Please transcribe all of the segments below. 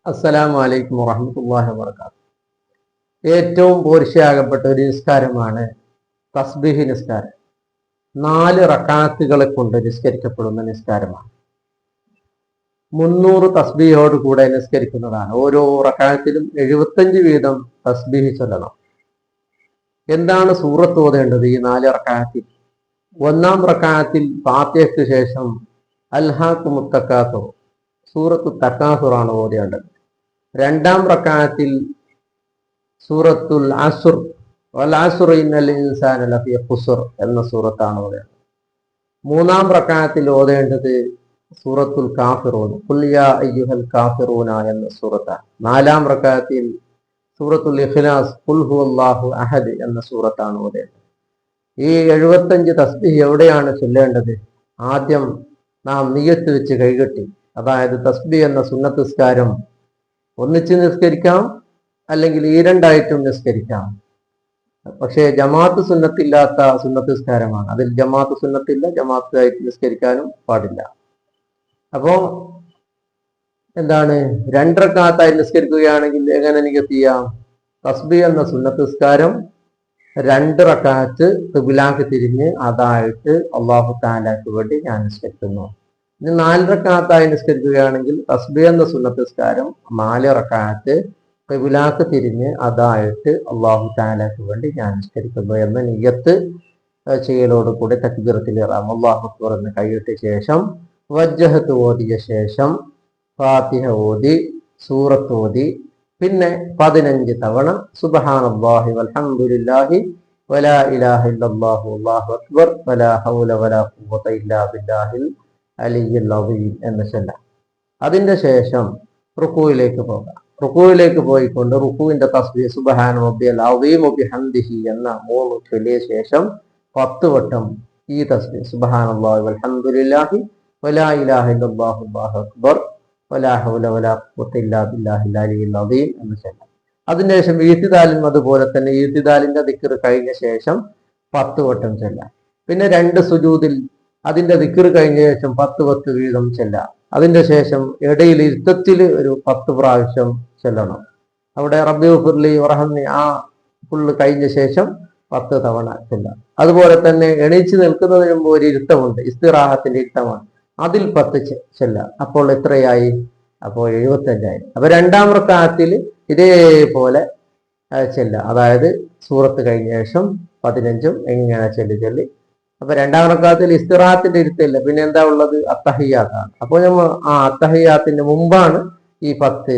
അസ്സലാമു അലൈക്കും വറഹ്മത്തുള്ളാഹി വബറകാതുഹു. ഏറ്റവും പോരിശയാകപ്പെട്ട ഒരു നിസ്കാരമാണ് തസ്ബീഹ് നിസ്കാരം. 4 റക്അത്തുകളെ കൊണ്ട് നിസ്കരിക്കപ്പെടുന്ന നിസ്കാരമാണ്. 300 തസ്ബീഹോട് കൂടെ നിസ്കരിക്കുന്നതാണ്. ഓരോ റക്അത്തിലും 75 വീതം തസ്ബീഹ് ചൊല്ലണം. എന്താണ് സൂറത്ത് ഓതേണ്ടത്? ഈ 4 റക്അത്തിൽ ഒന്നാം റക്അത്തിൽ ഫാത്തിഹയ്ക്ക് ശേഷം അൽഹാകുമുത് തകാസുർ സൂറത്തു തകാസുറാണ് ഓതേണ്ടത്. രണ്ടാം റക്അത്തിൽ സൂറത്തുൽ അസ്ർ വൽ അസ്ർ ഇന്നൽ ഇൻസാന ലഫീ ഖുസ്ർ എന്ന സൂറത്താണ് ഓതേണ്ടത്. മൂന്നാം റക്അത്തിൽ ഓതേണ്ടത് സൂറത്തുൽ കാഫിറൂൻ ഖുൽ യാ അയ്യുഹൽ കാഫിറൂന എന്ന സൂറത്താണ്. നാലാം റക്അത്തിൽ സൂറത്തുൽ ഇഖ്ലാസ് ഖുൽ ഹുവല്ലാഹു അഹദ് എന്ന സൂറത്താണ് ഓതേണ്ടത്. ഈ 75 തസ്ബീഹ് എവിടെയാണ് ചൊല്ലേണ്ടത്? ആദ്യം നാം നിയ്യത്ത് വെച്ച് കൈകെട്ടി, അതായത് തസ്ബീഹ് എന്ന സുന്നത്ത് നിസ്കാരം ഒന്നിച്ച് നിസ്കരിക്കാം, അല്ലെങ്കിൽ ഈ രണ്ടായിട്ടും നിസ്കരിക്കാം. പക്ഷേ ജമാഅത്ത് സുന്നത്തില്ലാത്ത സുന്നത്ത് നിസ്കാരമാണ്. അതിൽ ജമാഅത്ത് സുന്നത്തില്ല, ജമാഅത്ത് ആയിട്ട് നിസ്കരിക്കാനും പാടില്ല. അപ്പോ എന്താണ്, 2 റക്അത്തായി നിസ്കരിക്കുകയാണെങ്കിൽ എങ്ങനെ നിയ്യത്ത് ചെയ്യാം? തസ്ബീഹ് എന്ന സുന്നത്ത് നിസ്കാരം 2 റക്അത്ത് ഖിബ്ലക്ക് തിരിഞ്ഞ് അതായിട്ട് അല്ലാഹു തആലക്ക് വേണ്ടി ഞാൻ നിസ്കരിക്കുന്നു. ഇനി 4 റക്അത്തായി നിസ്കരിക്കുകയാണെങ്കിൽ തസ്ബീഹ് എന്ന സുന്നത്ത് നിസ്കാരം 4 റക്അത്ത് ഖിബ്ലക്ക് തിരിഞ്ഞ് അതായിട്ട് അല്ലാഹു തആലക്ക് വേണ്ടി ഞാൻ നിസ്കരിക്കുന്നു എന്ന നിയ്യത്ത് ചെയ്യലോട് കൂടി തക്ബീറത്തുൽ ഇഹ്റാം അല്ലാഹു അക്ബർ എന്ന് കൈയിട്ട ശേഷം വജ്ജഹത്ത് ഓതിയ ശേഷം ഫാത്തിഹ ഓതി സൂറത്ത് ഓതി പിന്നെ 15 തവണ സുബ്ഹാനല്ലാഹി വൽഹംദുലില്ലാഹി വലാ ഇലാഹ ഇല്ലല്ലാഹു അല്ലാഹു അക്ബർ വലാ ഹൗല വലാ ഖുവത ഇല്ലാ ബില്ലാഹിൽ അലിയ്യിൽ അദീം എന്ന് ചൊല്ലാം. അതിന്റെ ശേഷം റുകൂയിലേക്ക് പോകാം. റുകൂയിലേക്ക് പോയിക്കൊണ്ട് റുകൂവിന്റെ തസ്ബീഹ് സുബ്ഹാന റബ്ബിയൽ അദീം വബിഹംദിഹി എന്ന 3 ചൊല്ലിയ ശേഷം 10 വട്ടം ഈ തസ്ബീഹ് സുബ്ഹാനല്ലാഹി വൽഹംദുലില്ലാഹി വലാ ഇലാഹ ഇല്ലല്ലാഹു അല്ലാഹു അക്ബർ വലാ ഹൗല വലാ ഖുവത ഇല്ലാ ബില്ലാഹിൽ അലിയ്യിൽ അദീം എന്ന് ചൊല്ലാം. അതിനുശേഷം ഈത്തിദാലും അതുപോലെ തന്നെ ഈത്തിദാലിന്റെ ദിക്ർ കഴിഞ്ഞ ശേഷം 10 വട്ടം ചൊല്ലാം. പിന്നെ 2 സുജൂദിൽ അതിന്റെ ദിക്ർ കഴിഞ്ഞ ശേഷം 10 വീതം ചൊല്ലാം. അതിന്റെ ശേഷം ഇടയിൽ ഇരുത്തത്തിൽ ഒരു 10 പ്രാവശ്യം ചൊല്ലണം. അവിടെ റബ്ബി ഗഫിർലി വറഹംനി ആ ഫുള്ള് കഴിഞ്ഞ ശേഷം 10 തവണ ചൊല്ലാം. അതുപോലെ തന്നെ എണീച്ച് നിൽക്കുന്നതിന് മുമ്പ് ഒരു ഇരുത്തമുണ്ട്, ഇസ്തിറാഹത്തിന്റെ ഇരുത്തമാണ്, അതിൽ 10 ചൊല്ലാം. അപ്പോൾ എത്രയായി? അപ്പോൾ 75ആയി. അപ്പൊ 2ാം റക്അത്തിൽ ഇതേപോലെ ചൊല്ലാം, അതായത് സൂറത്ത് കഴിഞ്ഞ ശേഷം 15ഉം എങ്ങനെ ചൊല്ലി. അപ്പൊ 2ാം റക്അത്തിൽ ഇസ്തിറാഹത്തിന്റെ ഇരുത്തില്ല, പിന്നെ എന്താ ഉള്ളത്? അത്തഹിയ്യാത്താണ്. അപ്പോൾ നമ്മൾ ആ അത്തഹിയ്യാത്തിന്റെ മുമ്പാണ് ഈ 10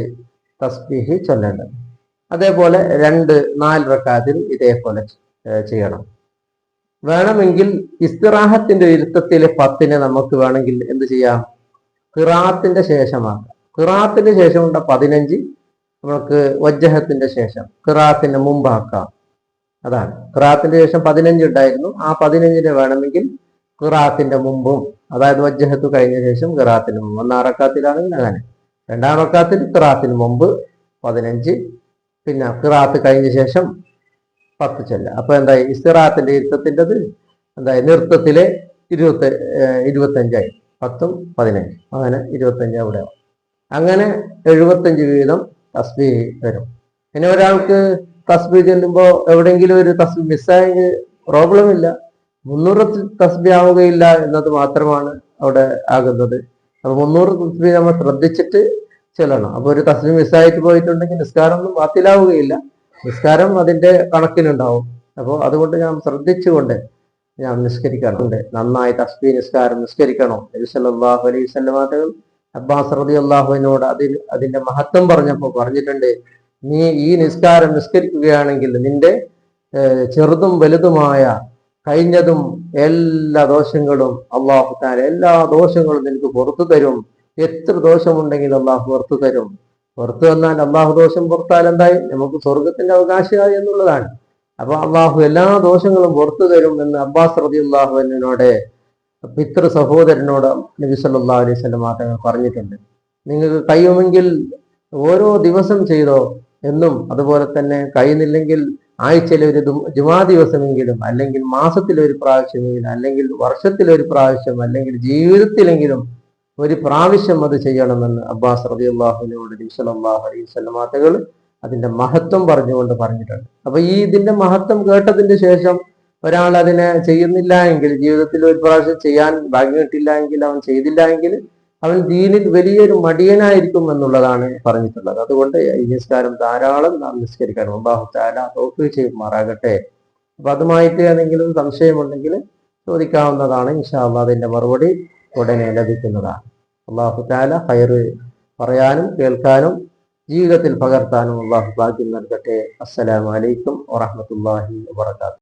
തസ്ബീഹ് ചൊല്ലേണ്ടത്. അതേപോലെ 4 റക്അത്തിൽ ഇതേപോലെ ചെയ്യണം. വേണമെങ്കിൽ ഇസ്തിറാഹത്തിന്റെ ഇരുത്തത്തിലെ 10നെ നമുക്ക് വേണമെങ്കിൽ എന്ത് ചെയ്യാം? ഖിറാഅത്തിന്റെ ശേഷമാക്കാം. ഖിറാഅത്തിന്റെ ശേഷമുള്ള 15 നമുക്ക് വജ്ജഹത്തിന്റെ ശേഷം ഖിറാഅത്തിന് മുമ്പാക്കാം. അതാണ് ഖിറാഅത്തിന്റെ ശേഷം 15 ഉണ്ടായിരുന്നു, ആ 15നെ വേണമെങ്കിൽ ഖിറാഅത്തിന്റെ മുമ്പും, അതായത് വജ്ജഹത്ത് കഴിഞ്ഞ ശേഷം ഖിറാഅത്തിന് മുമ്പ്. 1ാം റക്അത്തിലാണെങ്കിൽ അങ്ങനെ, 2ാം റക്അത്തിൽ ഖിറാഅത്തിന് മുമ്പ് 15, പിന്നെ ഖിറാഅത്ത് കഴിഞ്ഞ ശേഷം 10 ചൊല്ലാം. അപ്പൊ എന്തായി? ഇസ്തിറാഅത്തിന്റെ ഇരുത്തത്തിൻ്റെത് എന്തായി? നൃത്തത്തിലെ 25ആയി. 10ഉം 15 അങ്ങനെ 25 അവിടെ. അങ്ങനെ 75 വീതം തസ്ബീഹ് വരും. പിന്നെ ഒരാൾക്ക് തസ്ബീഹ് ചെല്ലുമ്പോൾ എവിടെയെങ്കിലും ഒരു തസ്ബീഹ് മിസ്സായെങ്കിൽ പ്രോബ്ലം ഇല്ല, 300 തസ്ബീഹ് ആവുകയില്ല എന്നത് മാത്രമാണ് അവിടെ ആകുന്നത്. അപ്പൊ 300 തസ്ബീഹ് നമ്മൾ ശ്രദ്ധിച്ചിട്ട് ചെല്ലണം. അപ്പൊ ഒരു തസ്ബീഹ് മിസ്സായിട്ട് പോയിട്ടുണ്ടെങ്കിൽ നിസ്കാരമൊന്നും ബാത്തിലാവുകയില്ല, നിസ്കാരം അതിന്റെ കണക്കിനുണ്ടാവും. അപ്പോൾ അതുകൊണ്ട് ഞാൻ ശ്രദ്ധിച്ചുകൊണ്ട് ഞാൻ നിസ്കരിക്കണം, നന്നായി തസ്ബീഹ് നിസ്കാരം നിസ്കരിക്കണം. നബി സല്ലല്ലാഹു അലൈഹി വസല്ലം തങ്ങൾ അബ്ബാസ് റളിയല്ലാഹു അൻഹുവോട് അതിന്റെ മഹത്വം പറഞ്ഞപ്പോൾ പറഞ്ഞിട്ടുണ്ട്, നീ ഈ നിസ്കാരം നിസ്കരിക്കുകയാണെങ്കിൽ നിന്റെ ചെറുതും വലുതുമായ കഴിഞ്ഞതും എല്ലാ ദോഷങ്ങളും അല്ലാഹു തആല എല്ലാ ദോഷങ്ങളും നിനക്ക് പുറത്തു തരും. എത്ര ദോഷമുണ്ടെങ്കിലും അല്ലാഹു പുറത്തു തരും. പുറത്തു വന്നാൽ അല്ലാഹു ദോഷം പുറത്താൽ എന്തായി? നമുക്ക് സ്വർഗത്തിന്റെ അവകാശമായി എന്നുള്ളതാണ്. അപ്പൊ അല്ലാഹു എല്ലാ ദോഷങ്ങളും പുറത്തു തരും എന്ന് അബ്ബാസ് റളിയല്ലാഹു അൻഹുവിനോട്, പിതൃ സഹോദരനോട് നബി സല്ലല്ലാഹു അലൈഹി വസല്ലം തങ്ങൾ പറഞ്ഞിട്ടുണ്ട്. നിങ്ങൾക്ക് കഴിയുമെങ്കിൽ ഓരോ ദിവസം ചെയ്തോ എന്നും, അതുപോലെ തന്നെ കഴിയുന്നില്ലെങ്കിൽ ആഴ്ചയിൽ ഒരു ജുമാ ദിവസമെങ്കിലും, അല്ലെങ്കിൽ മാസത്തിൽ ഒരു പ്രാവശ്യമെങ്കിലും, അല്ലെങ്കിൽ വർഷത്തിൽ ഒരു പ്രാവശ്യം, അല്ലെങ്കിൽ ജീവിതത്തിലെങ്കിലും ഒരു പ്രാവശ്യം അത് ചെയ്യണമെന്ന് അബ്ബാസ് റളിയല്ലാഹുവിനോട് നബി സല്ലല്ലാഹു അലൈഹി വസല്ലം തങ്ങൾ അതിന്റെ മഹത്വം പറഞ്ഞുകൊണ്ട് പറഞ്ഞിട്ടുണ്ട്. അപ്പൊ ഇതിന്റെ മഹത്വം കേട്ടതിന് ശേഷം ഒരാൾ അതിനെ ചെയ്യുന്നില്ല എങ്കിൽ, ജീവിതത്തിൽ ഒരു പ്രാവശ്യം ചെയ്യാൻ ഭാഗ്യം കിട്ടില്ല എങ്കിൽ, അവൻ ചെയ്തില്ല എങ്കിൽ അവൻ ദീനിൽ വലിയൊരു മടിയനായിരിക്കും എന്നുള്ളതാണ് പറഞ്ഞിട്ടുള്ളത്. അതുകൊണ്ട് ഈ നിസ്കാരം ധാരാളം നാം നിസ്കരിക്കണം. അല്ലാഹു തആല തൗഫീഖ് ചെയ്യുമാറാകട്ടെ. അപ്പൊ അതുമായിട്ട് ഏതെങ്കിലും സംശയമുണ്ടെങ്കിൽ ചോദിക്കാവുന്നതാണ്. ഇൻഷാ അല്ലാഹ് അതിന്റെ മറുപടി ഉടനെ ലഭിക്കുന്നതാണ്. അല്ലാഹു തആല ഖൈറ് പറയാനും കേൾക്കാനും ജീവിതത്തിൽ പകർത്താനും അല്ലാഹു ഭാഗ്യം നൽകട്ടെ. അസ്സലാമു അലൈക്കും വറഹ്മത്തുള്ളാഹി വബറകാതുഹു.